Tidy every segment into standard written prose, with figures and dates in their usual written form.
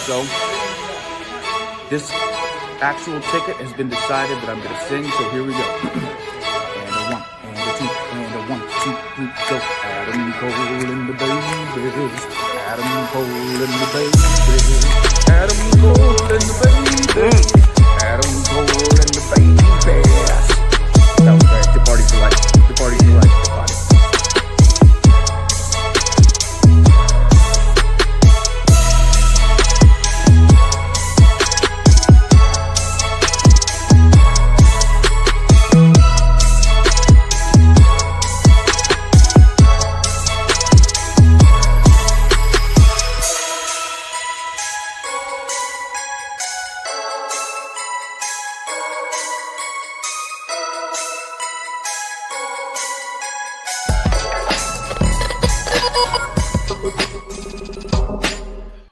So this actual ticket has been decided that I'm going to sing. So here we go. And a one, and a two, and a 1, 2, 3, go. Adam Cole and the babies. Adam Cole and the babies. Adam Cole and the babies. Adam Cole and the babies. That was great. The party's for life. The party's for life. The party.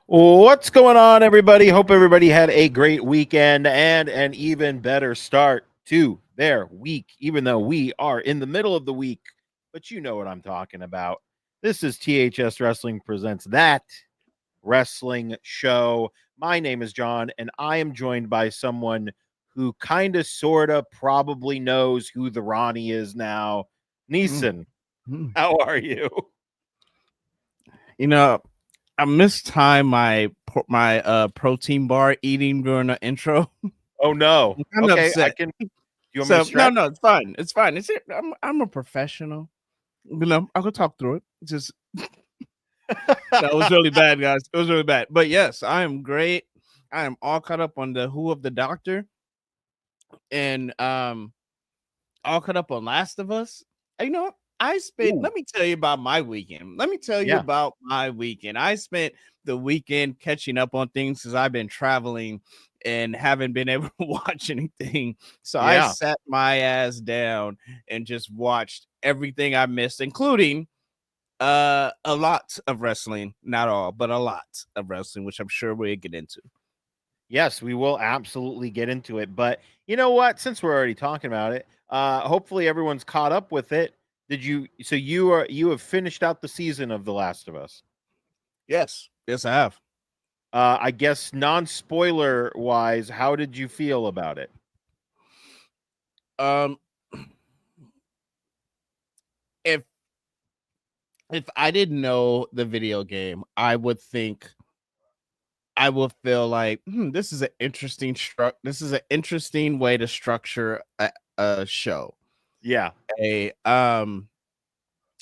What's going on, everybody? Hope everybody had a great weekend and an even better start to their week, even though we are in the middle of the week. But you know what I'm talking about. This is THS Wrestling Presents That Wrestling Show. My name is John, and I am joined by someone who kind of, sort of, probably knows who the Ronnie is now. Neesin, how are you? You know, I mistime my protein bar eating during the intro. Oh no! I'm okay, upset. I can. You want me to No, stretch? it's fine. It's fine. I'm a professional. You know, I could talk through it. Just that was really bad, guys. It was really bad. But yes, I am great. I am all caught up on the Who of the Doctor, and all caught up on Last of Us. And you know what? Let me tell you about my weekend. I spent the weekend catching up on things because I've been traveling and haven't been able to watch anything. So I sat my ass down and just watched everything I missed, including a lot of wrestling. Not all, but a lot of wrestling, which I'm sure we'll get into. Yes, we will absolutely get into it. But you know what? Since we're already talking about it, hopefully everyone's caught up with it. You have finished out the season of The Last of Us? Yes, I have. I guess non-spoiler wise, how did you feel about it? If I didn't know the video game, I would feel like this is an interesting way to structure a show. Yeah.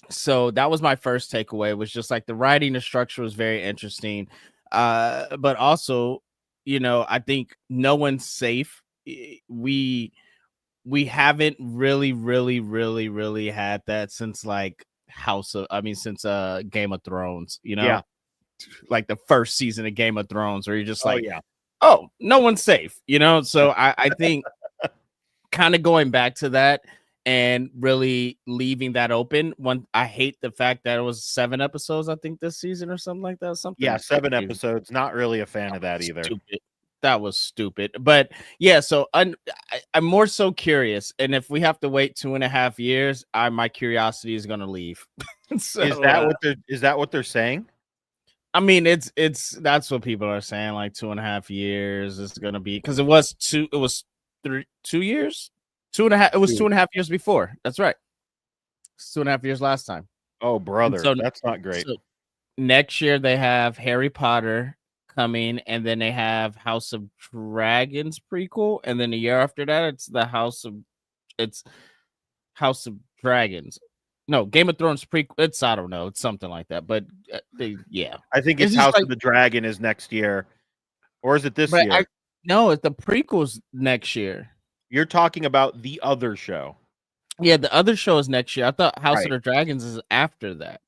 So that was my first takeaway, was just like the writing, the structure was very interesting. But also, you know, I think no one's safe. We haven't really had that since since Game of Thrones, you know? Yeah. Like the first season of Game of Thrones, where you're just like, oh, no one's safe, you know? So I think kind of going back to that and really leaving that open. I hate the fact that it was 7 episodes, I think, this season or something like that. 7 episodes. Not really a fan of that either. Stupid. That was stupid. But yeah, so I'm more so curious. And if we have to wait 2.5 years, my curiosity is gonna leave. So, is that what they're saying? I mean, that's what people are saying. Like 2.5 years is gonna be, because it was 2 years. 2.5. It was 2.5 years before. That's right. It's 2.5 years last time. Oh, brother, so, that's not great. So next year they have Harry Potter coming, and then they have House of Dragons prequel, and then the year after that it's House of Dragons. No, Game of Thrones prequel. I don't know. It's something like that. But I think it's House of the Dragon is next year, or is it this year? No, it's the prequel's next year. You're talking about the other show. Yeah, the other show is next year. I thought House of the Dragons is after that.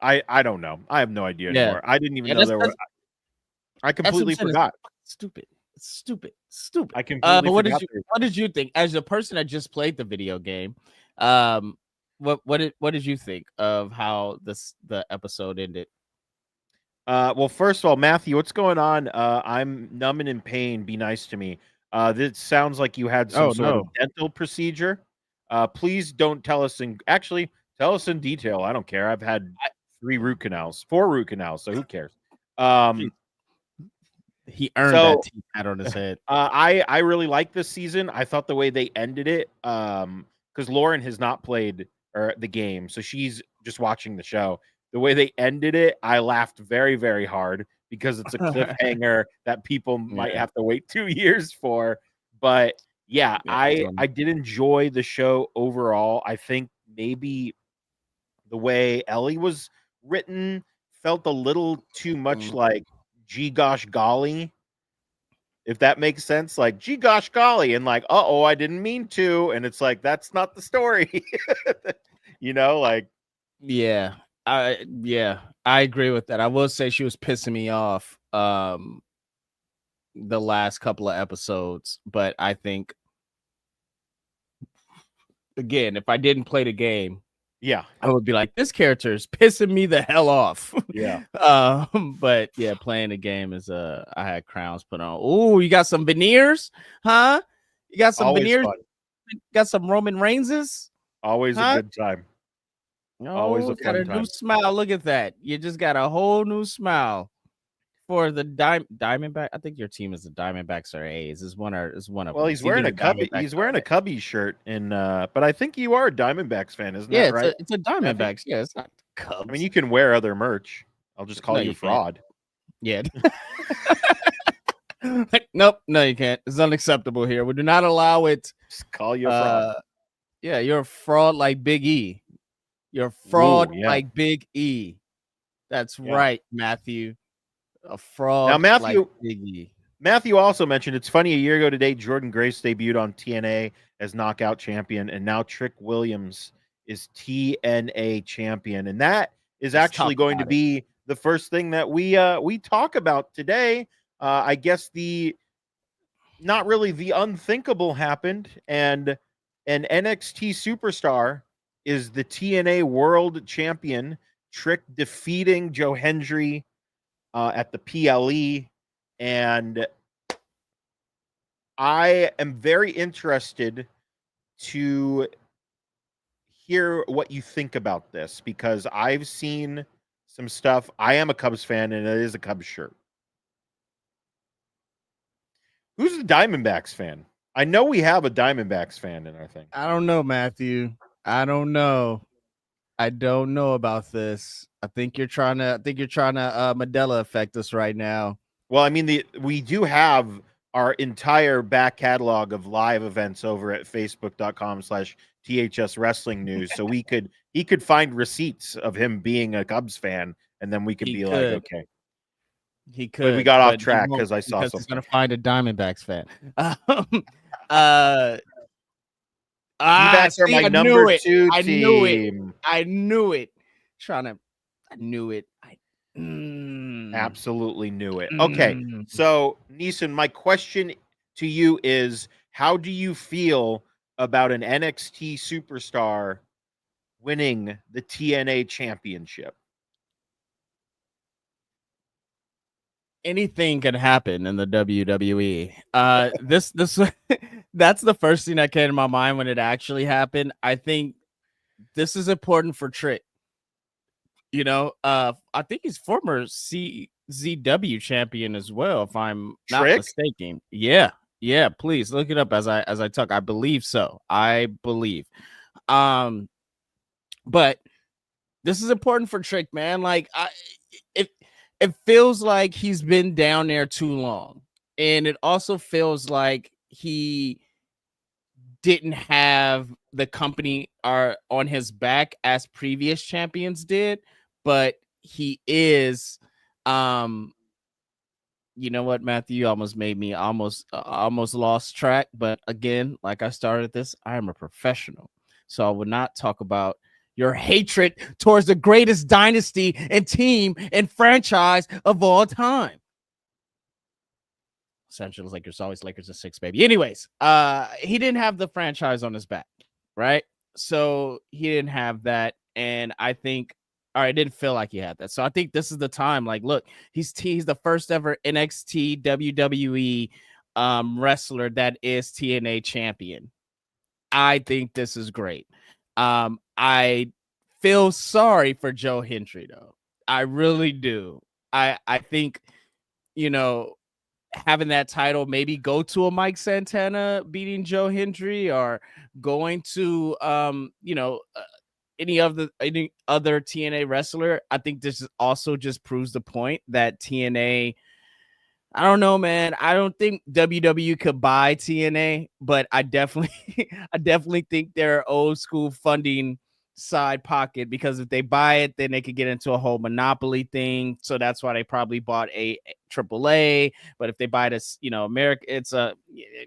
I don't know. I have no idea anymore. I didn't even know there were. I completely forgot. Stupid. I completely but forgot. What did you think? As a person that just played the video game, what did you think of how the episode ended? Well, first of all, Matthew, what's going on? I'm numb and in pain. Be nice to me. This sounds like you had some sort of dental procedure. Please don't tell us tell us in detail. I don't care. I've had 4 root canals, so who cares? He earned So, that T-hat on his head. I really like this season. I thought the way they ended it, because Lauren has not played the game, so she's just watching the show. The way they ended it, I laughed very, very hard because it's a cliffhanger that people might have to wait 2 years for. But yeah, I did enjoy the show overall. I think maybe the way Ellie was written felt a little too much like gee gosh golly, if that makes sense. Like gee gosh golly, and like, uh-oh, I didn't mean to. And it's like, that's not the story. Like I agree with that. I will say she was pissing me off the last couple of episodes, but I think again, if I didn't play the game, I would be like, this character is pissing me the hell off. But yeah, playing the game is I had crowns put on. Oh, you got some veneers, huh? You got some always veneers. fun. Got some Roman Reignses. Always a good time. Always a fun got a time. new smile. Look at that. You just got a whole new smile for the Diamondback. I think your team is the Diamondbacks or A's. Is one of Well, them. he's wearing a Cubby. He's wearing a Cubbies shirt, and but I think you are a Diamondbacks fan, isn't that right? It's a Diamondbacks. Yeah, it's not Cubs. I mean, you can wear other merch. I'll just call you fraud. Yeah. Nope. No, you can't. It's unacceptable here. We do not allow it. Just call you a fraud. Yeah, you're a fraud like Big E. You're a fraud like Big E. That's right, Matthew. A fraud. Now, Matthew, like Big E. Matthew also mentioned it's funny. A year ago today, Jordan Grace debuted on TNA as knockout champion, and now Trick Williams is TNA champion, and that is actually going to be the first thing that we talk about today. I guess not really the unthinkable happened, and an NXT superstar is the TNA World Champion. Trick defeating Joe Hendry at the PLE, and I am very interested to hear what you think about this, because I've seen some stuff. I am a Cubs fan, and it is a Cubs shirt. Who's the Diamondbacks fan? I know we have a Diamondbacks fan in our thing. I don't know, Matthew. I don't know. I don't know about this. I think you're trying to Mandela effect us right now. Well, I mean, we do have our entire back catalog of live events over at facebook.com/THS Wrestling News. So he could find receipts of him being a Cubs fan, and then we could like, okay. He could. But we got off track because I saw something. He's gonna find a Diamondbacks fan. D-backs are my number 2 team. I knew it. I knew it. Absolutely knew it. Okay, so Neesin, my question to you is, how do you feel about an NXT superstar winning the TNA Championship? Anything can happen in the WWE. This that's the first thing that came to my mind when it actually happened. I think this is important for Trick. I think he's former CZW champion as well, if I'm not mistaken. Yeah. Please look it up as I talk. I believe so. But this is important for Trick, man. Like it feels like he's been down there too long. And it also feels like he didn't have the company on his back as previous champions did, but he is you know what, Matthew, you almost made me almost lost track. But again, like I started this, I am a professional. So I would not talk about your hatred towards the greatest dynasty and team and franchise of all time. Los Angeles Lakers, always Lakers in 6, baby. Anyways, he didn't have the franchise on his back, right? So he didn't have that, and I think, it didn't feel like he had that. So I think this is the time. Like, look, he's the first ever NXT WWE wrestler that is TNA champion. I think this is great. I feel sorry for Joe Hendry, though. I really do. I think, having that title maybe go to a Mike Santana beating Joe Hendry, or going to any other TNA wrestler. I think this also just proves the point that TNA, I don't know, man. I don't think WWE could buy TNA, but I definitely I definitely think they're old school funding side pocket, because if they buy it, then they could get into a whole monopoly thing. So that's why they probably bought a AAA. But if they buy this, America,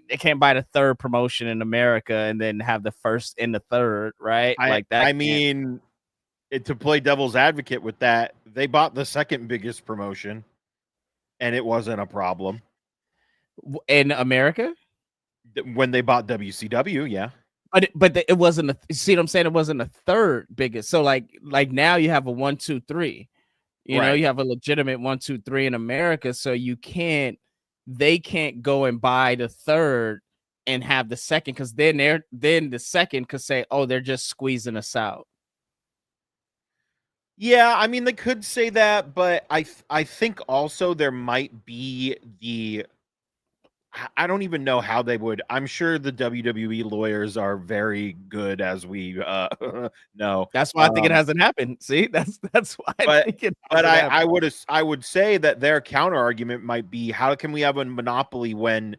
they can't buy the third promotion in America and then have the first and the third, right? Like that. I mean, to play devil's advocate with that, they bought the second biggest promotion, and it wasn't a problem In America when they bought WCW. Yeah. But it wasn't see what I'm saying? It wasn't the third biggest. So like now you have a 1, 2, 3. You know, you have a legitimate 1, 2, 3 in America. So they can't go and buy the third and have the second, because then the second could say, oh, they're just squeezing us out. Yeah, I mean, they could say that, but I think also there might be I don't even know how they would. I'm sure the WWE lawyers are very good, as we know. That's why I think it hasn't happened. See, that's why I think it. But I would say that their counter argument might be, how can we have a monopoly when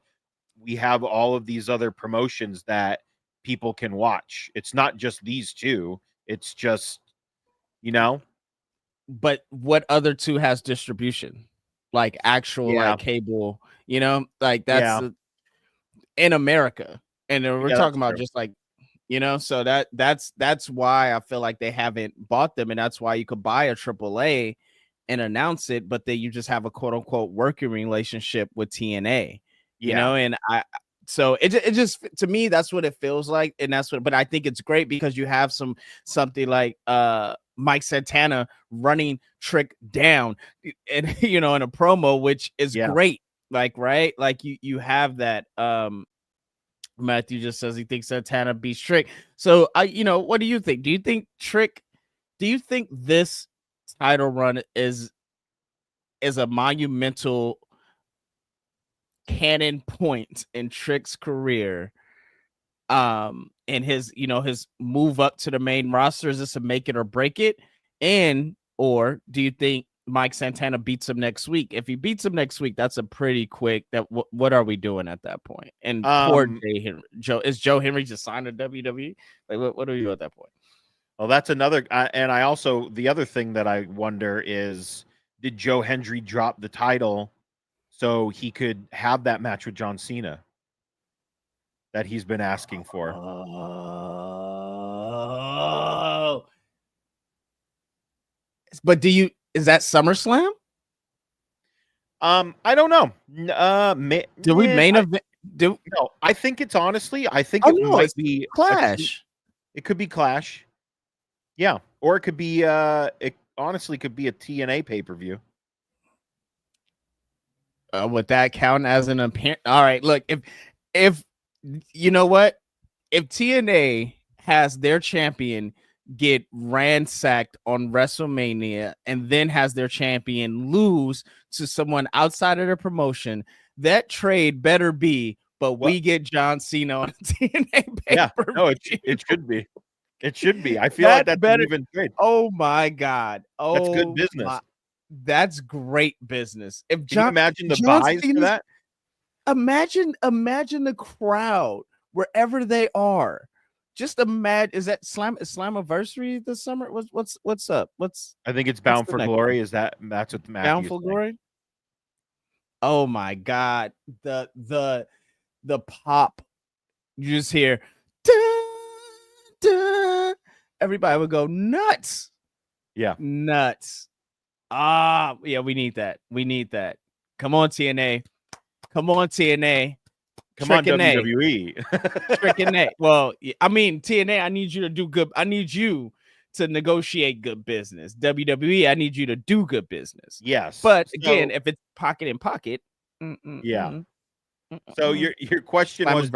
we have all of these other promotions that people can watch? It's not just these two. It's just, But what other two has distribution? Like actual like cable, like that's in America. And we're talking about just like, so that's why I feel like they haven't bought them. And that's why you could buy a AAA and announce it, but then you just have a quote unquote working relationship with TNA, and so it just, to me, that's what it feels like. And but I think it's great because you have something like Mike Santana running Trick down and in a promo, which is great. Like, right, like you have that. Matthew just says he thinks Santana beats Trick. So what do you think? Do you think this title run is a monumental canon point in Trick's career, and his his move up to the main roster? Is this a make it or break it? And or do you think Mike Santana beats him next week? If he beats him next week, that's a pretty quick. What are we doing at that point? And poor Joe Henry just signed a WWE. Like, what are you at that point? Well, that's another. And I also, the other thing that I wonder is, did Joe Hendry drop the title so he could have that match with John Cena that he's been asking for? But is that SummerSlam? I don't know. Do we main event? No, I think it's honestly. I think it might be Clash. It could be Clash. Yeah, or it could be. It honestly could be a TNA pay-per-view. Would that count as an appearance? All right, look, if you know what, if TNA has their champion get ransacked on WrestleMania and then has their champion lose to someone outside of their promotion, that trade better be, we get John Cena on TNA pay-per-view. Yeah, no, it should be. It should be. I feel like that's better. An even trade. Oh my God! Oh, that's good business. That's great business. If Can you imagine the buys for that? Imagine the crowd wherever they are. Just imagine. Is that Slammiversary this summer? What's up? I think it's Bound for Glory. Is that's what the Matthew Bound for Glory? Oh my God! The pop, you just hear. Dun, dun. Everybody would go nuts. Yeah, nuts. Yeah, we need that. Come on, TNA. Come on, TNA. Come on, WWE. Trick and A. Well, I mean, TNA, I need you to do good. I need you to negotiate good business. WWE, I need you to do good business. Yes. But again, if it's pocket in pocket. Yeah. So your question was,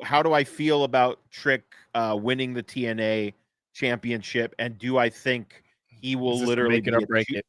how do I feel about Trick winning the TNA championship? And do I think he will literally be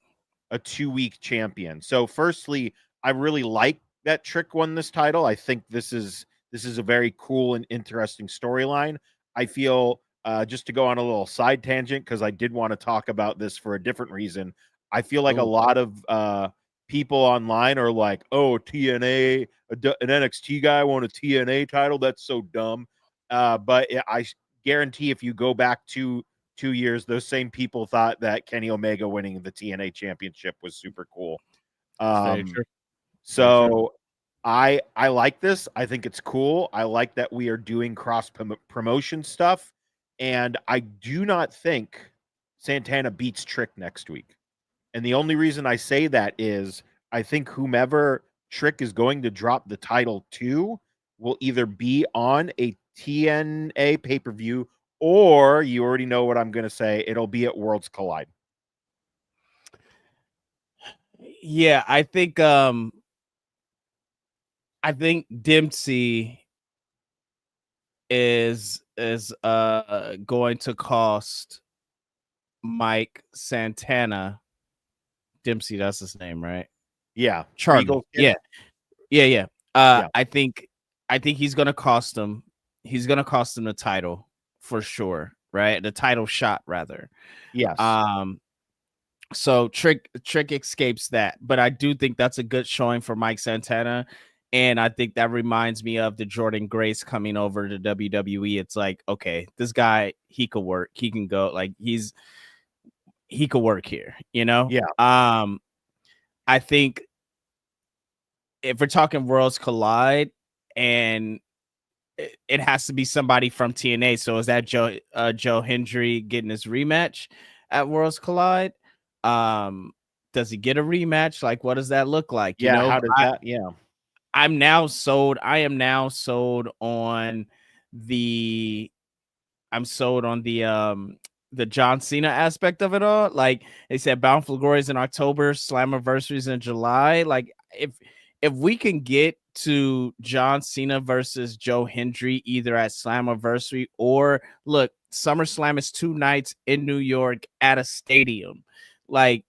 a 2-week champion? So firstly, I really like that Trick won this title. I think this is a very cool and interesting storyline. I feel just to go on a little side tangent, because I did want to talk about this for a different reason. I feel like a lot of people online are like, "Oh, TNA, an NXT guy won a TNA title. That's so dumb." But I guarantee if you go back 2 years, those same people thought that Kenny Omega winning the TNA Championship was super cool. Very true. So I like this. I think it's cool. I like that we are doing cross promotion stuff, and I do not think Santana beats Trick next week. And the only reason I say that is I think whomever Trick is going to drop the title to will either be on a TNA pay-per-view, or you already know what I'm going to say, it'll be at Worlds Collide. Yeah, I think Dempsey is going to cost Mike Santana. Dempsey, that's his name, right? Yeah. Charlie. Yeah. Yeah. I think he's gonna cost him. He's gonna cost him the title for sure, right? The title shot, rather. Yes. So Trick escapes that, but I do think that's a good showing for Mike Santana, and I think that reminds me of the Jordan Grace coming over to WWE. It's like, okay, this guy, he could work, he can go, like he could work here, you know? Yeah. I think if we're talking Worlds Collide, and it has to be somebody from TNA. So is that Joe Hendry getting his rematch at Worlds Collide? Does he get a rematch? Like, what does that look like? Yeah, You know, how does that? Yeah. I am now sold on the the John Cena aspect of it all. Like they said, Bound for Glory is in October, Slammiversary is in July. Like if we can get to John Cena versus Joe Hendry either at Slammiversary, or look, SummerSlam is 2 nights in New York at a stadium. Like,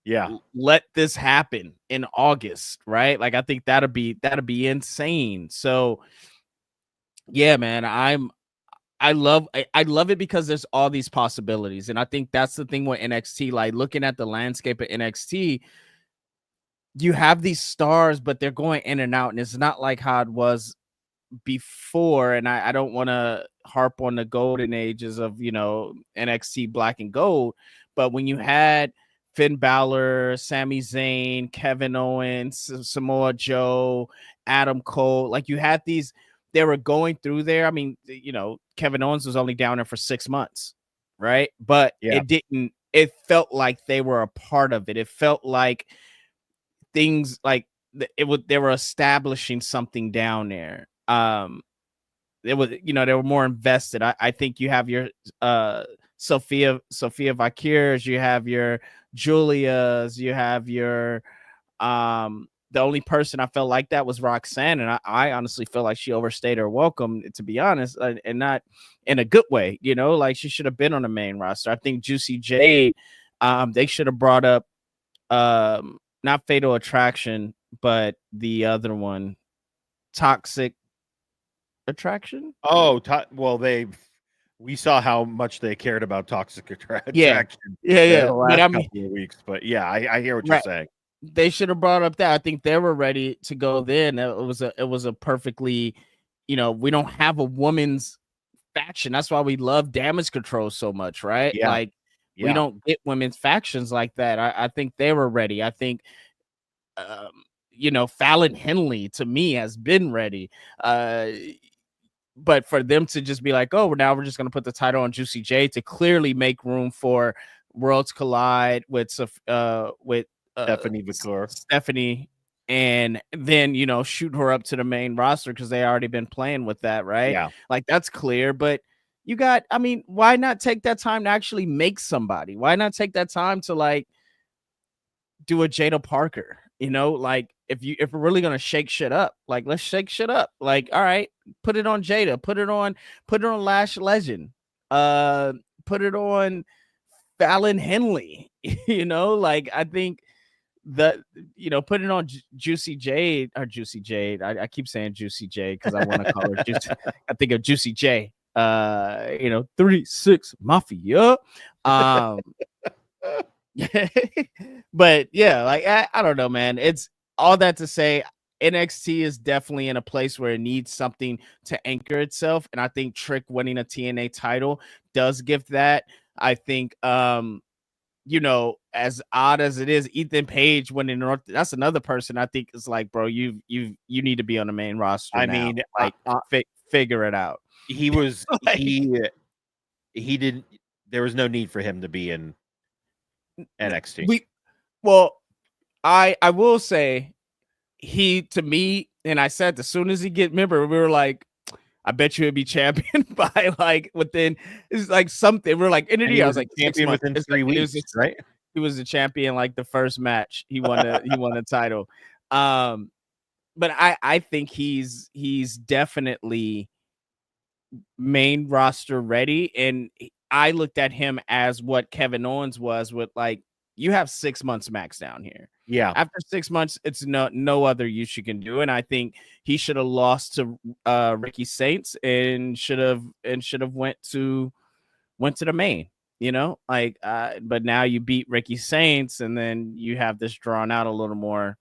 yeah, let this happen in August, right? Like, I think that'll be insane. So yeah, man, I love it because there's all these possibilities. And I think that's the thing with NXT. Like, looking at the landscape of NXT, you have these stars, but they're going in and out, and it's not like how it was before. And I don't want to harp on the golden ages of, NXT Black and Gold, but when you had Finn Balor, Sami Zayn, Kevin Owens, Samoa Joe, Adam Cole, like you had these, they were going through there. I mean, Kevin Owens was only down there for 6 months, right? But it felt like they were a part of it. It felt like things like they were establishing something down there. It was, they were more invested. I think you have your Sophia Vaqueras, you have your Julia's, you have your the only person I felt like that was Roxanne, and I honestly feel like she overstayed her welcome, to be honest, and not in a good way. Like she should have been on the main roster. I think Juicy Jade, they should have brought up not Fatal Attraction, but the other one, Toxic Attraction. Oh, well, we saw how much they cared about Toxic Attraction. Yeah. The last couple of weeks, but yeah, I hear what you're saying. They should have brought up that. I think they were ready to go then. It was a perfectly, we don't have a woman's faction. That's why we love Damage Control so much, right? Yeah. Like we don't get women's factions like that. I think they were ready. I think Fallon Henley to me has been ready. But for them to just be like, oh, now we're just going to put the title on Juicy J to clearly make room for Worlds Collide with Stephanie Vaquer. Stephanie, and then, shoot her up to the main roster because they already been playing with that, right? Yeah. Like that's clear. But why not take that time to actually make somebody? Why not take that time to like do a Jada Parker? Like if we're really gonna shake shit up, like let's shake shit up. Like, all right, put it on Jada, put it on Lash Legend, put it on Fallon Henley. Like I think putting on Juicy Jade or Juicy Jade. I keep saying Juicy Jade because I want to call her Juicy. I think of Juicy J. 3-6 Mafia. But yeah, like I don't know, man. It's all that to say NXT is definitely in a place where it needs something to anchor itself. And I think Trick winning a TNA title does give that. I think as odd as it is, Ethan Page winning North, that's another person I think is like, bro, you need to be on the main roster. I now. mean, like figure it out. He was Like- he didn't. There was no need for him to be in NXT. I will say he, to me, and I said as soon as he remember, we were like, I bet you he'd be champion by like within, it's like something. We're like, I was like, champion within 3 weeks, right? He was the champion like the first match. He won the title. But I think he's definitely main roster ready. And I looked at him as what Kevin Owens was with like, you have 6 months max down here. Yeah. After 6 months, it's no other use you can do. And I think he should have lost to Ricky Saints and should have went to the main, but now you beat Ricky Saints and then you have this drawn out a little more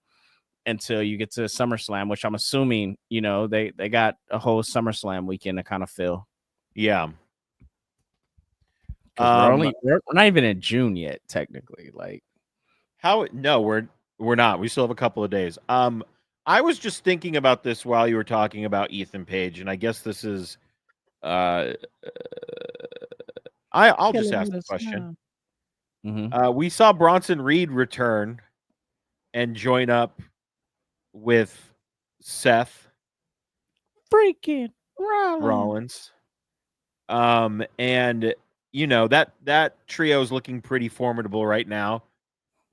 until you get to SummerSlam, which I'm assuming, they got a whole SummerSlam weekend to kind of fill. Yeah. We're not even in June yet, technically. Like, no, we're not. We still have a couple of days. I was just thinking about this while you were talking about Ethan Page, and I guess this is I'll just ask the question. Mm-hmm. We saw Bronson Reed return and join up with Seth freaking Rollins. And that trio is looking pretty formidable right now.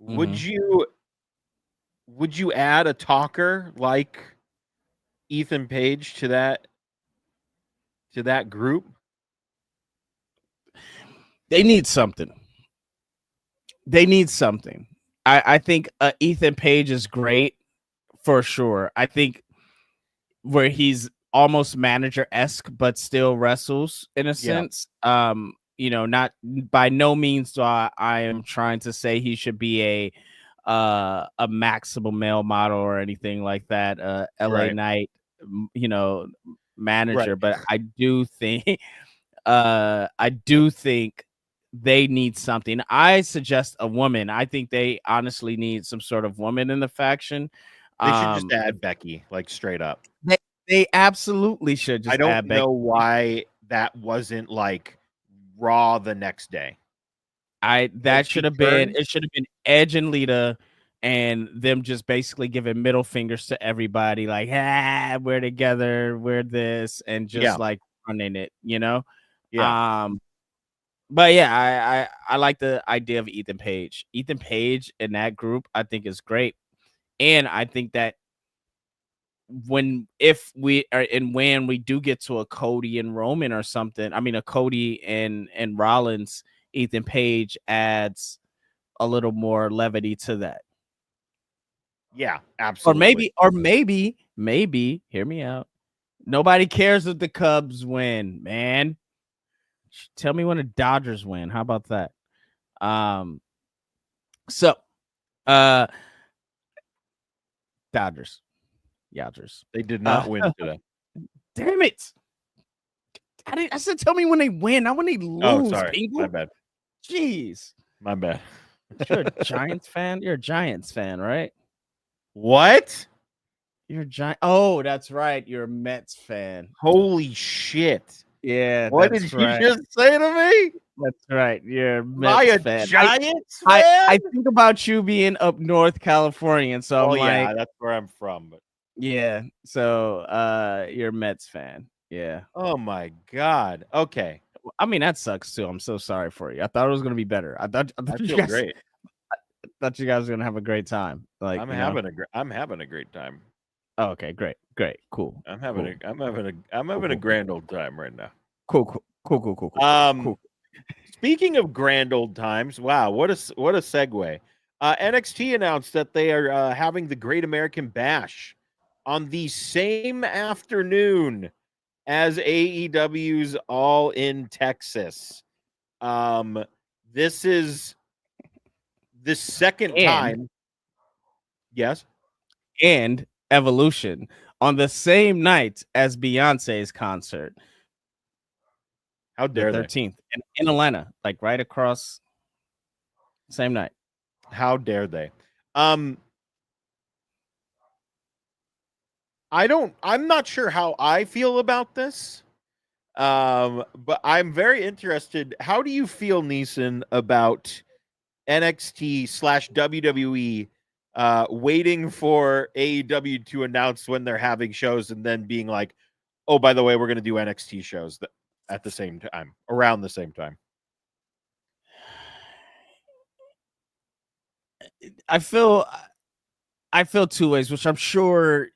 Mm-hmm. Would you add a talker like Ethan Page to that group? They need something. I think Ethan Page is great for sure. I think where he's almost manager-esque, but still wrestles in a sense. Not by no means do I am trying to say he should be a maximum male model or anything like that. LA Knight, manager, but I do think they need something. I suggest a woman. I think they honestly need some sort of woman in the faction. They should just add Becky, like straight up. They absolutely should just add Becky. I don't know why that wasn't like Raw the next day. It should have been Edge and Lita and them just basically giving middle fingers to everybody, like, we're together, we're this, and just like running it, But yeah, I like the idea of Ethan Page. Ethan Page in that group, I think, is great. And I think that when we do get to a Cody and Roman or something, I mean a Cody and Rollins, Ethan Page adds a little more levity to that. Yeah, absolutely. Or maybe, hear me out. Nobody cares if the Cubs win, man. Tell me when the Dodgers win. How about that? Dodgers. They did not win today. Damn it. I said tell me when they win, not when they lose. Oh, sorry. People. My bad. Jeez. My bad. You're a Giants fan? You're a Giants fan, right? What? You're a Giant. Oh, that's right. You're a Mets fan. Holy shit. Yeah. What did you just say to me? That's right. You're a Mets fan. Giants fan? I think about you being up North California, and so I'm like, that's where I'm from. But yeah. So you're a Mets fan. Yeah. Oh my God. Okay. I mean, that sucks too. I'm so sorry for you. I thought it was gonna be better. I thought you guys great. I thought you guys were gonna have a great time. Like I'm having a great time. Oh, okay, great, cool. I'm having a grand old time right now. Cool. Speaking of grand old times, wow, what a segue. NXT announced that they are having the Great American Bash on the same afternoon as AEW's All in Texas. This is the second time. Yes. And Evolution on the same night as Beyonce's concert. How dare the 13th in Atlanta, like right across, same night. How dare they? I'm not sure how I feel about this. But I'm very interested. How do you feel, Neesin, about NXT / WWE waiting for AEW to announce when they're having shows and then being like, oh, by the way, we're going to do NXT shows at the same time, around the same time? I feel two ways, which I'm sure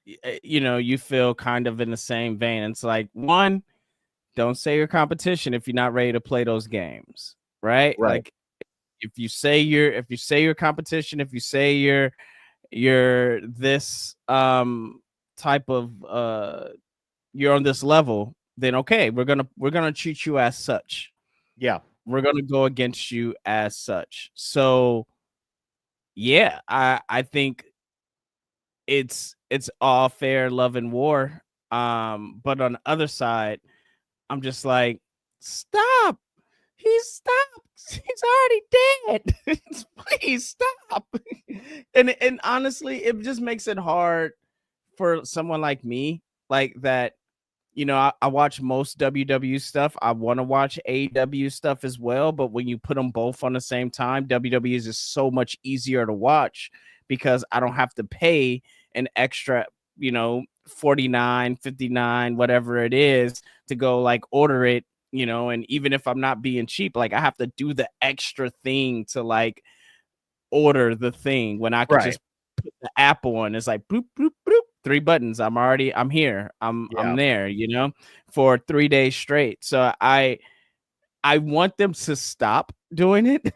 you feel kind of in the same vein. It's like, one, don't say your competition if you're not ready to play those games, right? Like if you say your competition, if you say you're this type of you're on this level, then okay, we're gonna treat you as such. Yeah, we're gonna go against you as such. So yeah, I think it's all fair, love and war. But on the other side, I'm just like, stop. He's already dead. Please stop. And honestly, it just makes it hard for someone like me, like that. I watch most WWE stuff. I want to watch AEW stuff as well, but when you put them both on the same time, WWE is just so much easier to watch because I don't have to pay an extra, 49, 59, whatever it is to go like order it, and even if I'm not being cheap, like I have to do the extra thing to like order the thing when I could just put the app on. It's like boop, boop, boop, 3 buttons. I'm here. I'm there, for 3 days straight. So I want them to stop doing it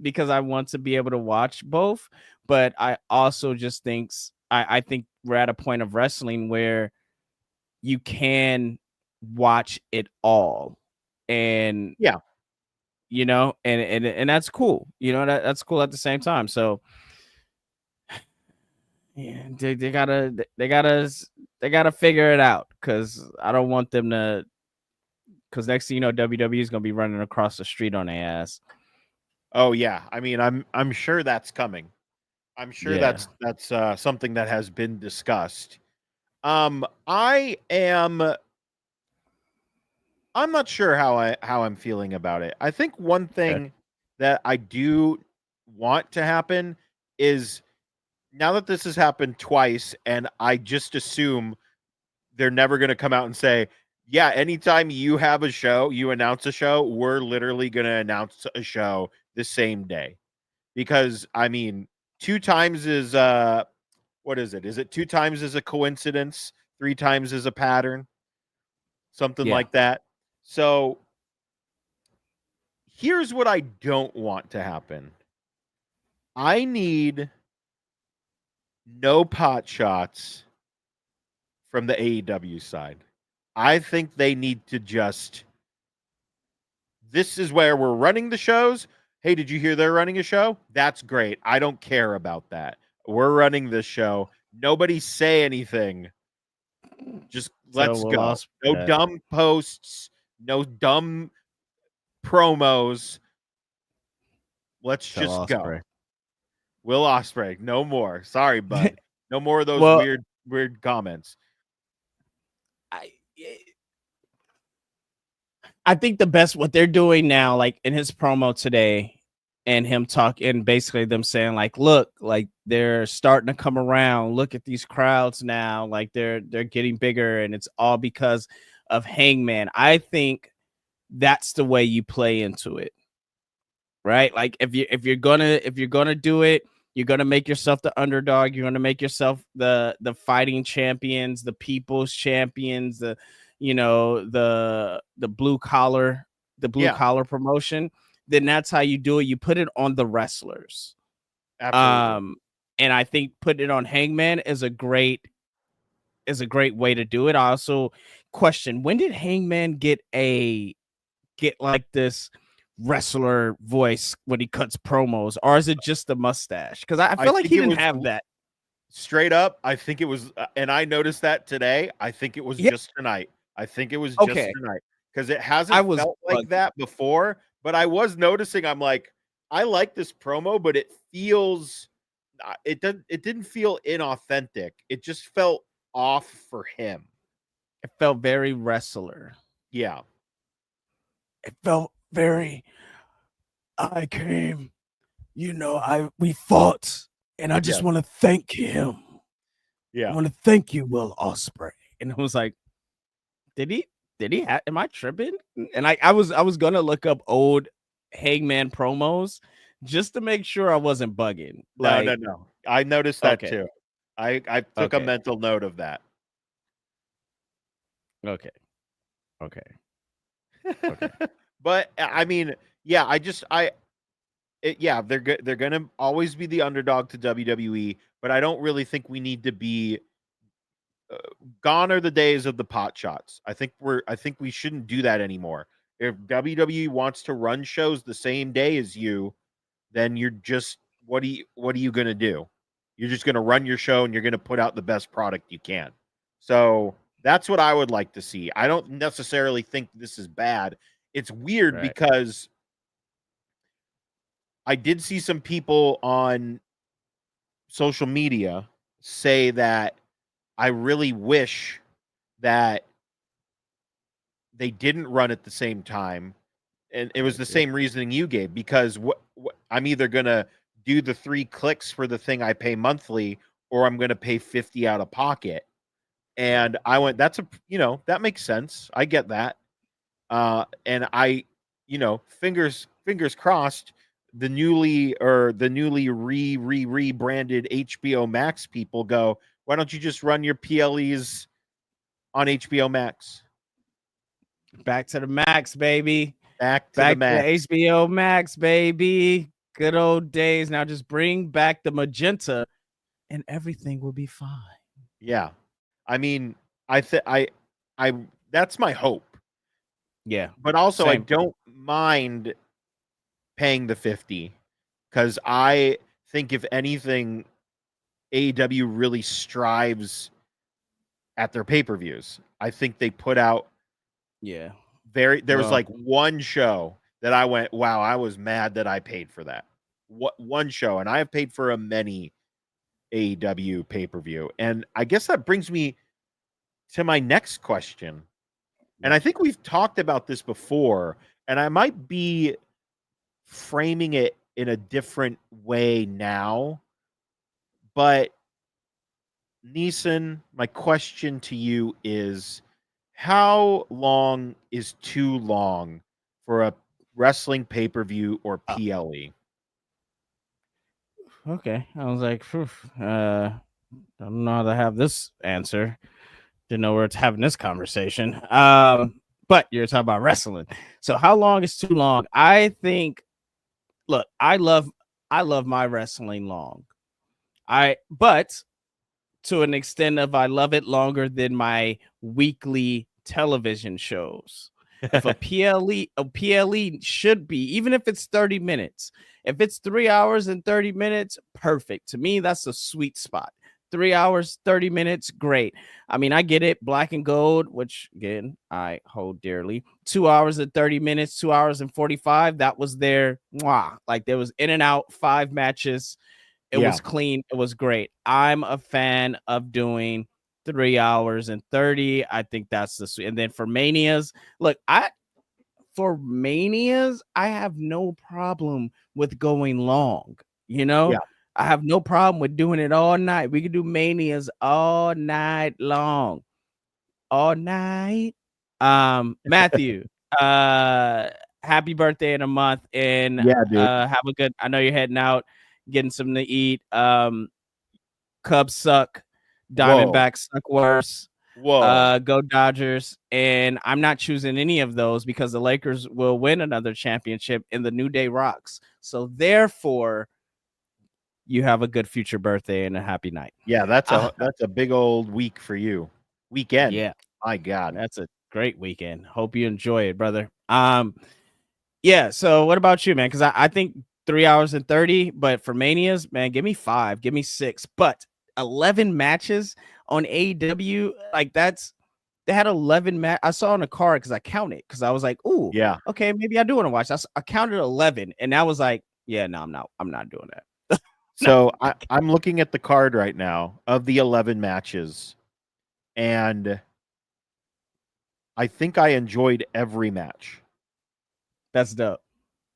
because I want to be able to watch both. But I also just I think we're at a point of wrestling where you can watch it all. And and that's cool. That's cool at the same time. So yeah, they gotta figure it out because I don't want them to. Because next thing you know, WWE is gonna be running across the street on their ass. Oh yeah, I mean, I'm sure that's coming. I'm sure that's something that has been discussed. I'm not sure how I'm feeling about it. I think one thing that I do want to happen is, now that this has happened twice, and I just assume they're never going to come out and say, yeah, anytime you have a show, you announce a show, we're literally going to announce a show the same day. Because, I mean, 2 times is, what is it? Is it 2 times is a coincidence? 3 times is a pattern? Something like that. So, here's what I don't want to happen. I need no pot shots from the AEW side. I think they need to just, this is where we're running the shows. Hey, did you hear they're running a show? That's great. I don't care about that. We're running this show. Nobody say anything. Just let's go. No dumb posts. No dumb promos. Let's just go. Will Ospreay, no more. Sorry, bud. No more of those weird comments. I think the best what they're doing now, like in his promo today, and him talking, basically them saying like, look, like they're starting to come around. Look at these crowds now, like they're getting bigger, and it's all because of Hangman. I think that's the way you play into it, right? Like if you're gonna do it, you're gonna make yourself the underdog. You're gonna make yourself the fighting champions, the people's champions, the blue collar promotion. Then that's how you do it. You put it on the wrestlers, Absolutely. And I think putting it on Hangman is a great way to do it. I also question, when did Hangman get like this wrestler voice when he cuts promos, or is it just the mustache? Because I feel like think he it didn't was have that. straight up. I think it was, and I noticed that today. I think it was Yeah. just tonight. I think it was just Okay. tonight because it I hasn't was felt like bugged. that before. But I was noticing. I'm like, I like this promo, but it feels, it didn't feel inauthentic. It just felt off for him. It felt very wrestler. Yeah. It felt very, we fought, and I just Yes. want to thank him. I Yeah. want to thank you, Will Ospreay. And I was like, did he am I tripping? And I was gonna look up old Hangman promos just to make sure I wasn't bugging. No, Like, no. I noticed that okay, too. I took a okay, mental note of that. okay, okay. But I mean, yeah, yeah, they're good. They're gonna always be the underdog to WWE, but I don't really think we need to be. Gone are the days of the pot shots. I think we shouldn't do that anymore. If WWE wants to run shows the same day as you, then you're just what are you gonna do? You're just gonna run your show and you're gonna put out the best product you can. So that's what I would like to see. I don't necessarily think this is bad. It's weird Right. because I did see some people on social media say that I really wish that they didn't run at the same time. And it was the same reasoning you gave because what I'm either going to do the 3 clicks for the thing I pay monthly or I'm going to pay 50 out of pocket. And I went, that's that makes sense. I get that. And I, fingers crossed, the newly rebranded HBO Max people go, why don't you just run your PLEs on HBO Max? Back to the max, baby. Back to the Back to Max. HBO Max, baby. Good old days. Now just bring back the magenta, and everything will be fine. Yeah. I mean, I that's my hope. Yeah. But also I Same. don't mind paying the 50 cuz I think if anything AEW really strives at their pay-per-views. I think they put out Yeah. there was Well, like one show that I went, wow, I was mad that I paid for that. What one show, and I have paid for a many AEW pay-per-view. And I guess that brings me to my next question. And I think we've talked about this before, and I might be framing it in a different way now. But Neesin, my question to you is how long is too long for a wrestling pay-per-view or PLE? okay. I was like, phew, I don't know how to have this answer. Didn't know we're having this conversation. But you're talking about wrestling. So how long is too long? I think, look, I love my wrestling long. But to an extent of I love it longer than my weekly television shows. If a PLE should be, even if it's 30 minutes, if it's 3 hours and 30 minutes, perfect. To me, that's a sweet spot. 3 hours, 30 minutes, great. I mean, I get it. Black and Gold, which again, I hold dearly. 2 hours and 30 minutes, 2 hours and 45. That was their mwah. Like there was in and out 5 matches. It Yeah. was clean. It was great. I'm a fan of doing 3 hours and 30. I think that's the sweet. And then for Manias, look, I have no problem with going long. Yeah. I have no problem with doing it all night. We could do Manias all night long. All night. Matthew, happy birthday in a month, and Yeah, dude. have a good, I know you're heading out, getting something to eat. Cubs suck, Diamondbacks suck worse. Whoa. Go Dodgers. And I'm not choosing any of those because the Lakers will win another championship and the New Day rocks. So therefore, you have a good future birthday and a happy night. Yeah, that's a big old week for you. Weekend. Yeah, My God. that's a great weekend. Hope you enjoy it, brother. Yeah. So what about you, man? Because I think 3 hours and 30, but for Manias, man, give me 5, give me 6, but 11 matches on AEW, like they had 11 I saw on a card because I counted because I was like, ooh, Yeah. okay, maybe I do want to watch. I counted 11, and I was like, yeah, no, I'm not doing that. So I'm looking at the card right now of the 11 matches, and I think I enjoyed every match. That's dope.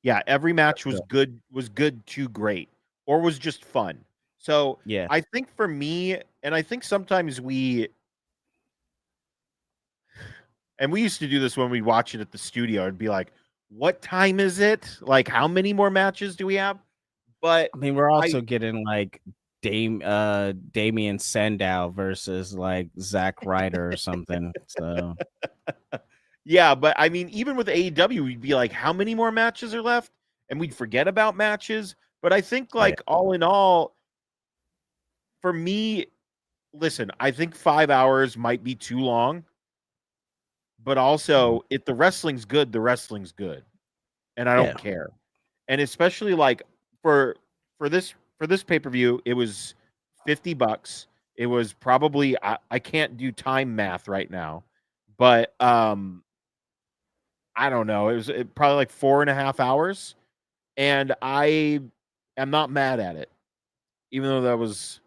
Yeah, every match was good to great, or was just fun. So Yeah. I think for me, and I think sometimes we used to do this when we watch it at the studio. It'd be like, what time is it? Like, how many more matches do we have? But I mean, we're also getting like Damian Sandow versus like Zack Ryder or something. So yeah, but I mean, even with AEW, we'd be like, how many more matches are left? And we'd forget about matches. But I think, like, all in all, for me, listen, I think 5 hours might be too long. But also, if the wrestling's good, the wrestling's good. And I don't care. And especially like for this pay-per-view, it was $50. It was probably I can't do time math right now, but I don't know. It was probably like 4.5 hours, and I am not mad at it, even though that was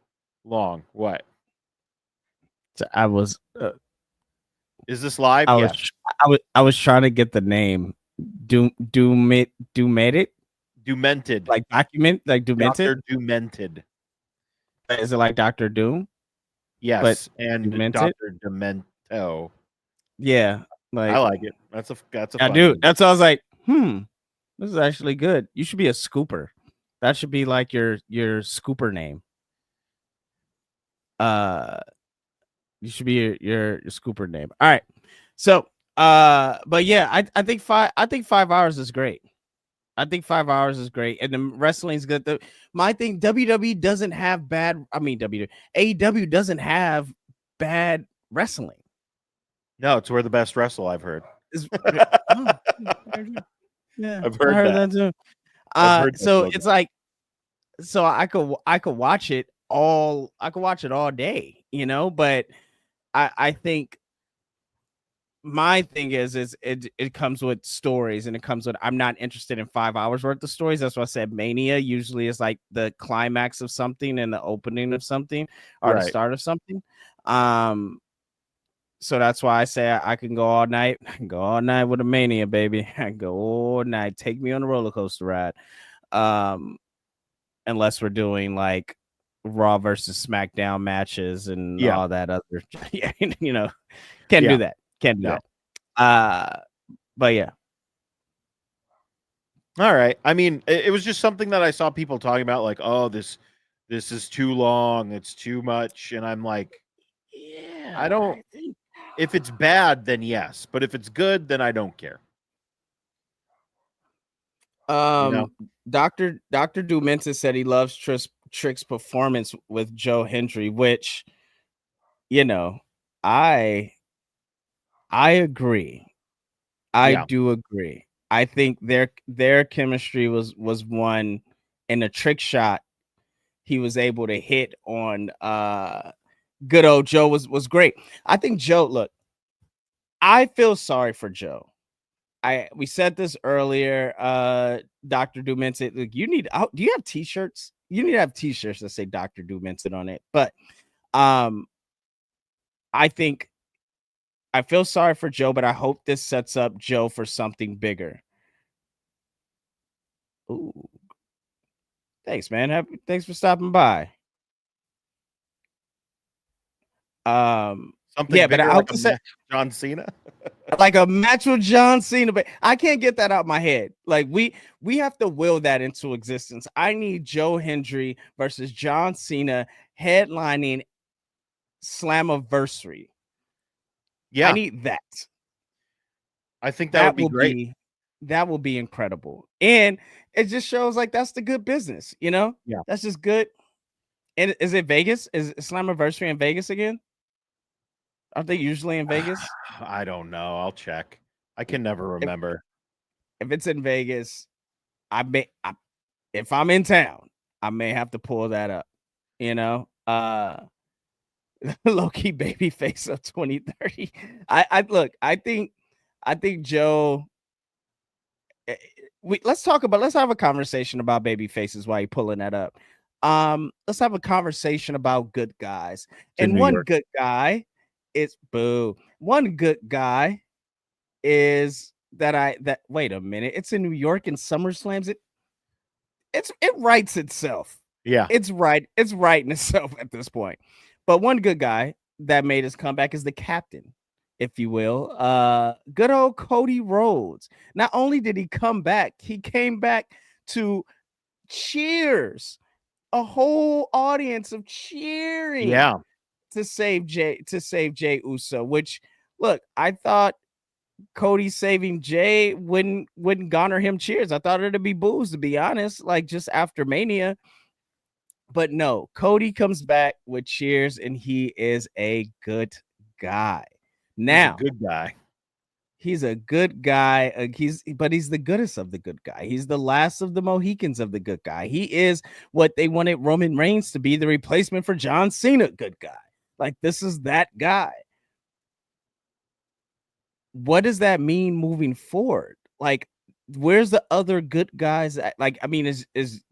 long. What? So I was Is this live? I Yes. I was trying to get the name. Demented? Demented. Like document, like Demented? Dr. Demented. Is it like Dr. Doom? Yes, But and Demented? Dr. Demento. Yeah. Like I like it. That's a I fun do. name. That's why I was like, this is actually good. You should be a scooper. That should be like your scooper name. You should be your scooper name. All right. So but yeah, I think 5 hours is great. I think 5 hours is great, and the wrestling's good. My thing, WWE doesn't have bad. I mean, AEW doesn't have bad wrestling. No, it's where the best wrestle I've heard. Yeah, I've heard I heard that. that too. I've heard So that. it's like, so I could watch it all. I could watch it all day, you know. But I think my thing is it comes with stories, and it comes with, I'm not interested in 5 hours worth of stories. That's why I said Mania usually is like the climax of something and the opening of something, or the start of something. So that's why I say I can go all night. I can go all night with a Mania, baby. I can go all night. Take me on a roller coaster ride. Unless we're doing like Raw versus SmackDown matches and all that other, you know, can't do that. Can't do that. But yeah. All right. I mean, it was just something that I saw people talking about, like, oh, this is too long, it's too much, and I'm like, yeah, I don't. If it's bad, then yes, but if it's good, then I don't care. Dr. Dumentis said he loves Trick's performance with Joe Hendry, which, you know, I agree. I do agree. I think their chemistry was one, and the trick shot he was able to hit on good old Joe was great. I think Joe, look, I feel sorry for Joe. We said this earlier, Dr. Dumented. Look, you need, do you have t-shirts? You need to have t-shirts that say Dr. Dumented on it. But I think I feel sorry for Joe, but I hope this sets up Joe for something bigger. Ooh. Thanks, man. Thanks for stopping by. Something yeah, bigger, but I like hope a match with John Cena. Like a match with John Cena, but I can't get that out my head. Like we have to will that into existence. I need Joe Hendry versus John Cena headlining Slammiversary. Yeah, I need that. I think that would be great. that will be incredible. And it just shows like that's the good business, you know? Yeah. That's just good. And is it Vegas? Is Slammiversary in Vegas again? Aren't they usually in Vegas? I don't know. I'll check. I can never remember. If it's in Vegas, if I'm in town, I may have to pull that up. You know, low-key baby face of 2030. I think Joe. Let's have a conversation about baby faces while you're pulling that up. Let's have a conversation about good guys. And one good guy is One good guy is that wait a minute, it's in New York and SummerSlams. It writes itself. Yeah. It's writing itself at this point. But one good guy that made his comeback is the captain, if you will. Good old Cody Rhodes. Not only did he come back, he came back to cheers. A whole audience of cheering. Yeah. To save Jay Uso, which look, I thought Cody saving Jay wouldn't garner him cheers. I thought it'd be boos, to be honest, like just after Mania. But no, Cody comes back with cheers, and he is a good guy. Now, he's a good guy. He's a good guy. He's the goodest of the good guy. He's the last of the Mohicans of the good guy. He is what they wanted Roman Reigns to be, the replacement for John Cena. Good guy. Like, this is that guy. What does that mean moving forward? Like, where's the other good guys at? Like, I mean, is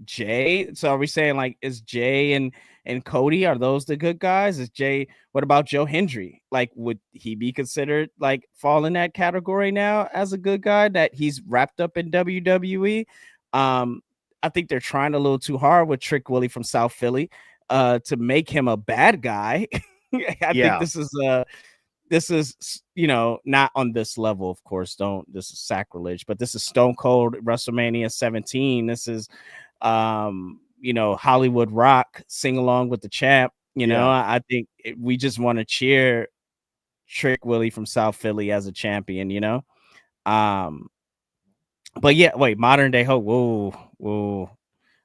Jay? So are we saying like, is Jay and Cody, are those the good guys? Is Jay? What about Joe Hendry? Like, would he be considered like fall in that category now as a good guy that he's wrapped up in WWE? I think they're trying a little too hard with Trick Willie from South Philly to make him a bad guy. I think this is, you know, not on this level, of course. This is sacrilege, but this is Stone Cold WrestleMania 17. This is, you know, Hollywood Rock sing along with the champ. You know, I think we just want to cheer Trick Willie from South Philly as a champion, you know? But yeah, wait, modern day hope. Whoa.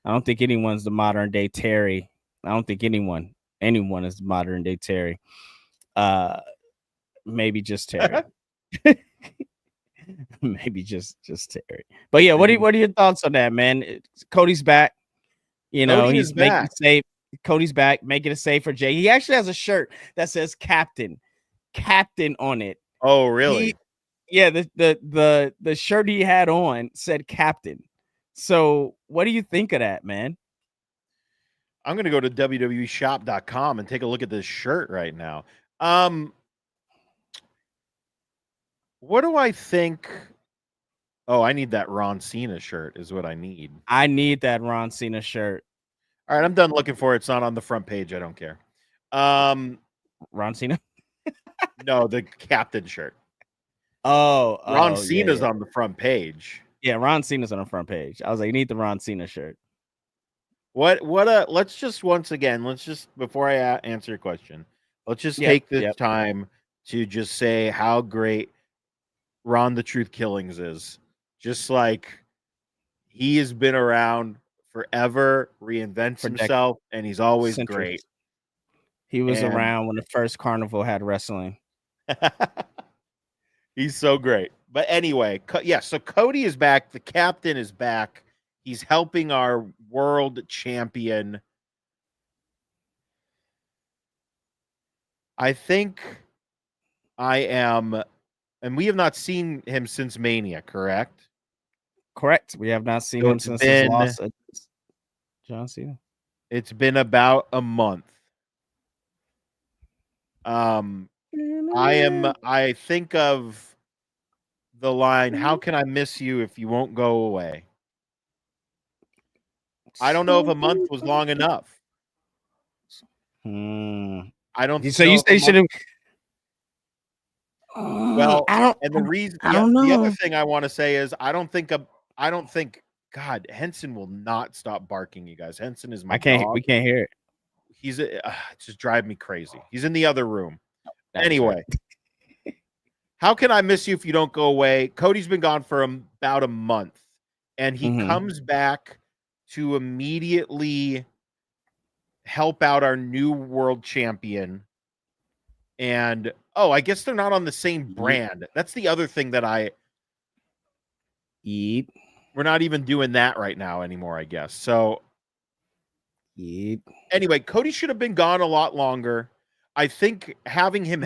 I don't think anyone's the modern day Terry. I don't think anyone is modern day Terry. Maybe just Terry. Maybe just Terry. But yeah, what are your thoughts on that, man? Cody's back. You know, he's making it safe. Cody's back, making it safe for Jay. He actually has a shirt that says Captain on it. Oh, really? The shirt he had on said Captain. So what do you think of that, man? I'm gonna go to www.shop.com and take a look at this shirt right now. What do I think? Oh, I need that Ron Cena shirt is what I need. I need that Ron Cena shirt. All right, I'm done looking for it. It's not on the front page. I don't care. Ron Cena? No, the captain shirt. Ron Cena's on the front page. Yeah, Ron Cena's on the front page. I was like, you need the Ron Cena shirt. Let's just before I answer your question, let's just take this time to just say how great Ron the Truth Killings is. Just like he has been around forever, reinvents himself, and he's always great. He was around when the first carnival had wrestling. He's so great. But anyway, so Cody is back. The captain is back. He's helping our world champion. I think I am, and we have not seen him since Mania, correct? Correct. We have not seen him since his loss at John Cena. It's been about a month. I think of the line, how can I miss you if you won't go away? I don't know if a month was long enough. I don't. So you say should have. Well, the other thing I want to say is I don't think God, Henson will not stop barking, you guys. Henson is my dog. We can't hear it. It's just driving me crazy. He's in the other room. Anyway, How can I miss you if you don't go away? Cody's been gone for about a month, and he comes back to immediately help out our new world champion. And I guess they're not on the same brand. That's the other thing that we're not even doing that right now anymore, I guess. So anyway, Cody should have been gone a lot longer. I think having him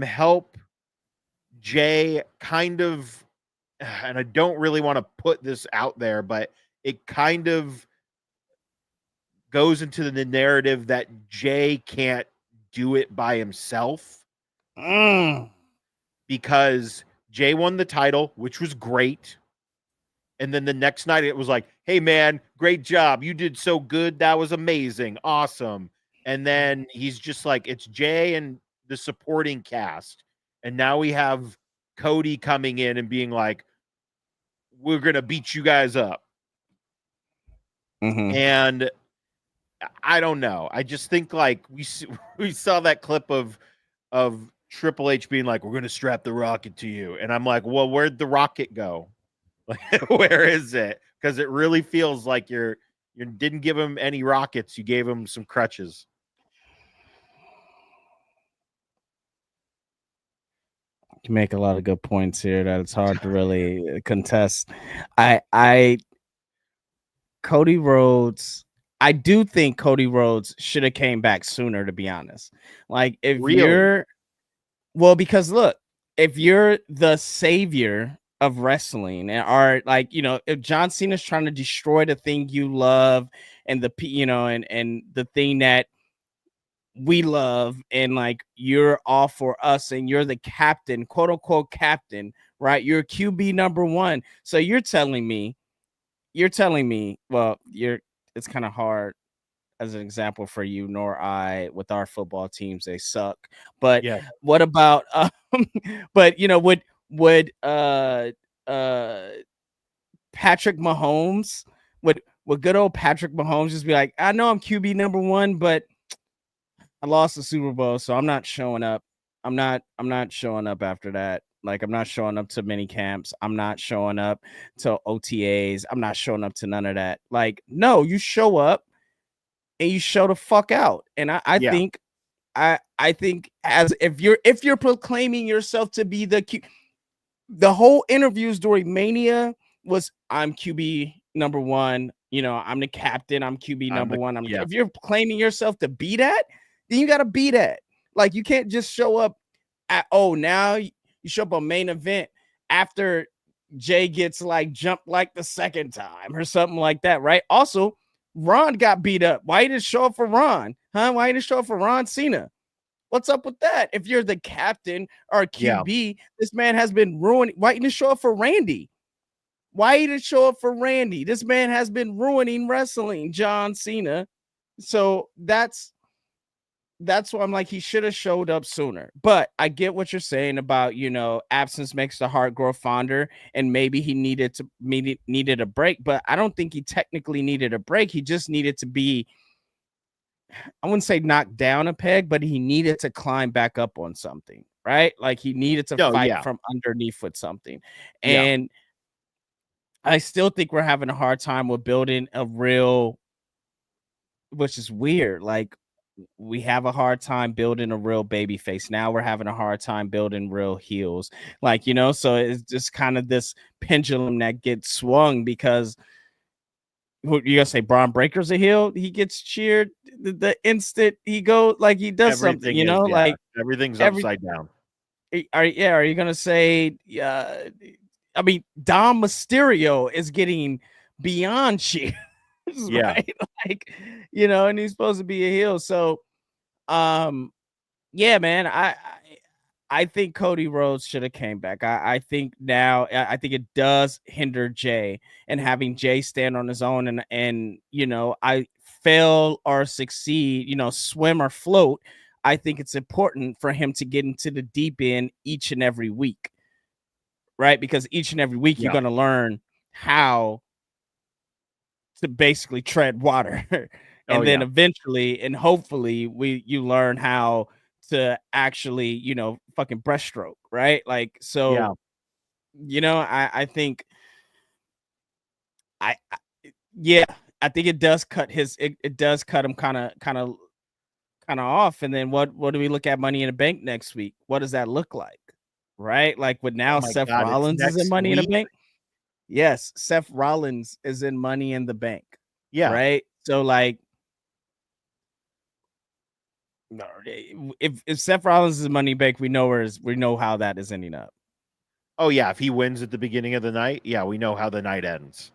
help Jay kind of, and I don't really want to put this out there, but it kind of goes into the narrative that Jay can't do it by himself because Jay won the title, which was great. And then the next night it was like, hey man, great job. You did so good. That was amazing. Awesome. And then he's just like, it's Jay and the supporting cast. And now we have Cody coming in and being like, we're going to beat you guys up. And I don't know. I just think like we saw that clip of Triple H being like, we're going to strap the rocket to you. And I'm like, well, where'd the rocket go? Like, where is it? Because it really feels like you didn't give him any rockets. You gave him some crutches. You make a lot of good points here that it's hard to really contest. Cody Rhodes, I do think Cody Rhodes should have came back sooner, to be honest. Like if because look, if you're the savior of wrestling and are like, if John Cena's trying to destroy the thing you love and and the thing that we love, and like you're all for us and you're the captain, quote unquote captain, right? You're QB number 1. So you're telling me, well, it's kind of hard as an example for you, nor I with our football teams, they suck. But what about but would Patrick Mahomes, would good old Patrick Mahomes just be like, I know I'm QB number 1, but I lost the Super Bowl, so I'm not showing up. I'm not showing up after that. Like, I'm not showing up to mini camps. I'm not showing up to OTAs. I'm not showing up to none of that. Like, no, you show up and you show the fuck out. And I think as if you're proclaiming yourself to be the whole interviews during Mania was, I'm QB number 1. I'm the captain. I'm QB number 1. If you're claiming yourself to be that, then you got to be that. Like, you can't just show up now you show up on main event after Jay gets like jumped like the second time or something like that, right? Also, Ron got beat up. Why didn't show up for Ron? Why didn't show up for Ron Cena? What's up with that? If you're the captain or QB, this man has been ruining. Why didn't show up for Randy? Why didn't show up for Randy? This man has been ruining wrestling, John Cena. So that's why I'm like, he should have showed up sooner. But I get what you're saying about, absence makes the heart grow fonder, and maybe he needed a break. But I don't think he technically needed a break. He just needed to be, I wouldn't say knocked down a peg, but he needed to climb back up on something, right? Like he needed to fight from underneath with something. And I still think we're having a hard time with building a real, which is weird. Like, we have a hard time building a real baby face. Now we're having a hard time building real heels. Like, so it's just kind of this pendulum that gets swung because you gonna say Braun Breaker's a heel? He gets cheered the instant he goes, like he does something, like everything's upside down. Are you gonna say I mean, Dom Mysterio is getting beyond cheers, right? Like, and he's supposed to be a heel. So, man, I think Cody Rhodes should have came back. I think it does hinder Jay, and having Jay stand on his own and I fail or succeed, swim or float. I think it's important for him to get into the deep end each and every week. Right? Because each and every week you're going to learn how to basically tread water. And then eventually and hopefully you learn how to actually, fucking breaststroke, right? Like, so, I think I yeah, I think it does cut it does cut him kind of off. And then what do we look at Money in the Bank next week? What does that look like? Right? Like, with Oh now my Seth God, it's Rollins is in next Money in the week. Bank. Yes, Seth Rollins is in Money in the Bank. Yeah. Right? So, like, no, if Seth Rollins is Money in the Bank, we know how that is ending up. Oh yeah, if he wins at the beginning of the night, yeah, we know how the night ends.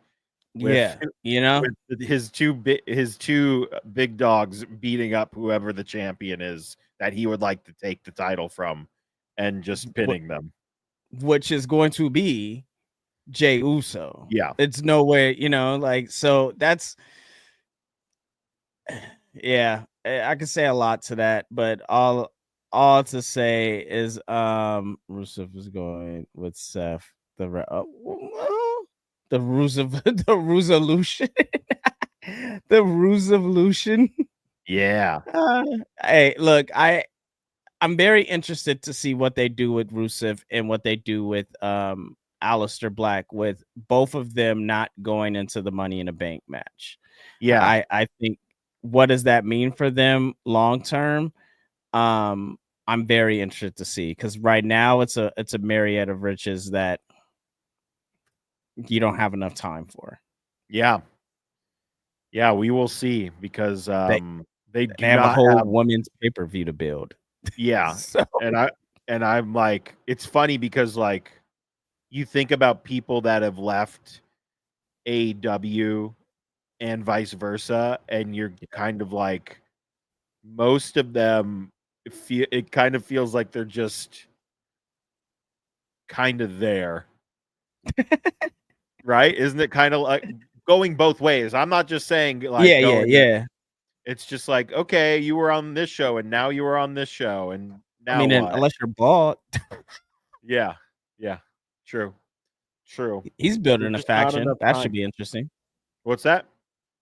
With, with his two big dogs beating up whoever the champion is that he would like to take the title from, and just pinning them, which is going to be Jey Uso. Yeah, it's no way, like, so that's yeah. I could say a lot to that, but all to say is Rusev is going with Seth. The Rusev the resolution. The resolution. Yeah. Hey, look, I'm very interested to see what they do with Rusev and what they do with Aleister Black, with both of them not going into the Money in the Bank match. Yeah. I think, what does that mean for them long term? I'm very interested to see, because right now it's a myriad of riches that you don't have enough time for. Yeah. Yeah, we will see, because they have a whole women's pay-per-view to build. Yeah. So. And I'm like, it's funny because, like, you think about people that have left AEW and vice versa, and you're kind of like, most of them it kind of feels like they're just kind of there. Right? Isn't it kind of like going both ways? I'm not just saying like, yeah. It's just like, okay, you were on this show and now you were on this show, and now what? Unless you're bald. Yeah. True. He's building a faction. That should be interesting. What's that?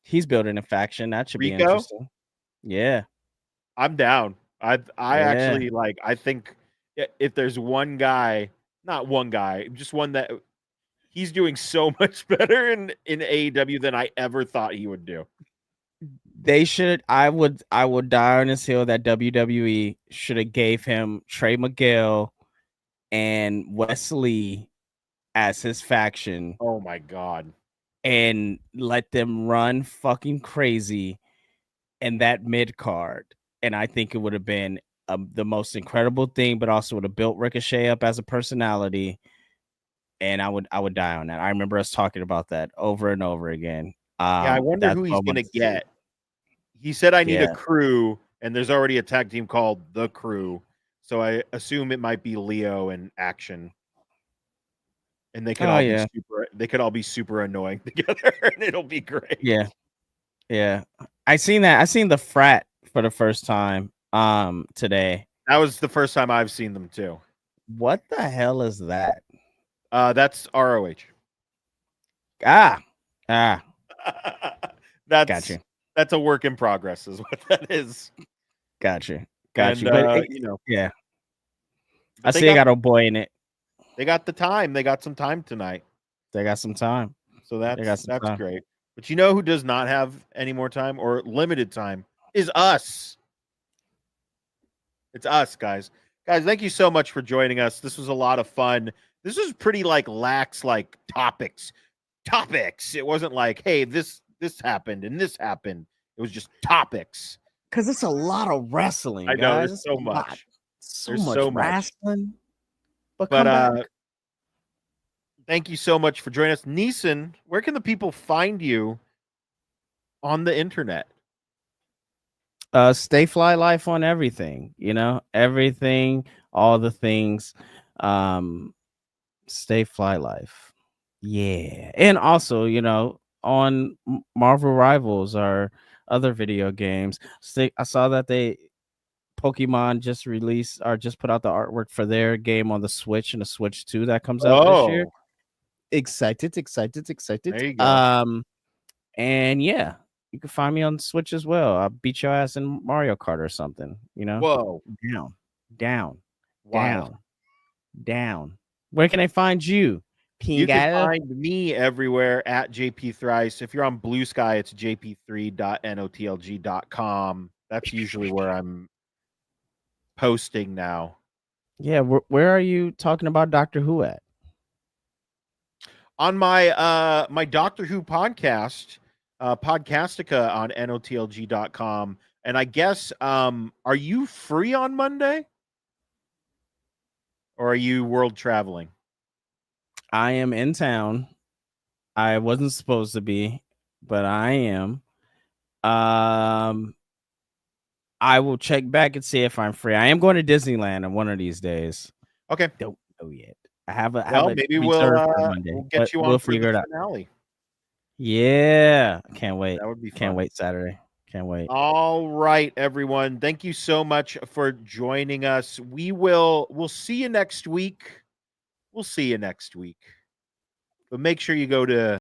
He's building a faction. That should be interesting. Yeah. I'm down. I actually, like, I think if there's one guy, not one guy, just one that he's doing so much better in AEW than I ever thought he would do. They should. I would die on this hill that WWE should have gave him Trey Miguel and Wesley as his faction. Oh my God. And let them run fucking crazy in that mid card. And I think it would have been the most incredible thing, but also would have built Ricochet up as a personality. And I would die on that. I remember us talking about that over and over again. Yeah, I wonder who he's going to get. He said, I need a crew, and there's already a tag team called The Crew. So I assume it might be Leo and Action. And they could all be super annoying together, and it'll be great. Yeah. I seen the Frat for the first time today. That was the first time I've seen them too. What the hell is that? That's ROH. That's gotcha. That's a work in progress, is what that is. Gotcha. And, but yeah. I see, I got a boy in it. They got the time. They got some time tonight. They got some time. So that's great. But you know who does not have any more time, or limited time, is us. It's us, guys. Guys, thank you so much for joining us. This was a lot of fun. This was pretty lax topics. It wasn't like, hey, this happened and this happened. It was just topics. Because it's a lot of wrestling. I know, there's so much. There's so much wrestling. But thank you so much for joining us. Neesin, where can the people find you on the internet? Stay Fly Life on everything, everything, all the things. Stay Fly Life. Yeah. And also, on Marvel Rivals or other video games. I saw that Pokemon just released or just put out the artwork for their game on the Switch, and the Switch 2 that comes out this year. Excited. There you go. And yeah, you can find me on Switch as well. I'll beat your ass in Mario Kart or something. Whoa. Wild. Down. Where can I find you? You can Pingel? find me everywhere at JP Thrice. If you're on Blue Sky, it's jp3.notlg.com. That's usually where I'm posting now. Yeah, where are you talking about Doctor Who at? On my my Doctor Who podcast, Podcastica on notlg.com. And I guess are you free on Monday? Or are you world traveling? I am in town. I wasn't supposed to be, but I am. I will check back and see if I'm free. I am going to Disneyland on one of these days. Okay. Don't know yet. I have a Maybe reserve for Monday, we'll get you on we'll for figure it the out. finale. Yeah, can't wait. That would be fun. Can't wait Saturday. Can't wait. All right, everyone. Thank you so much for joining us. We'll see you next week. We'll see you next week. But make sure you go to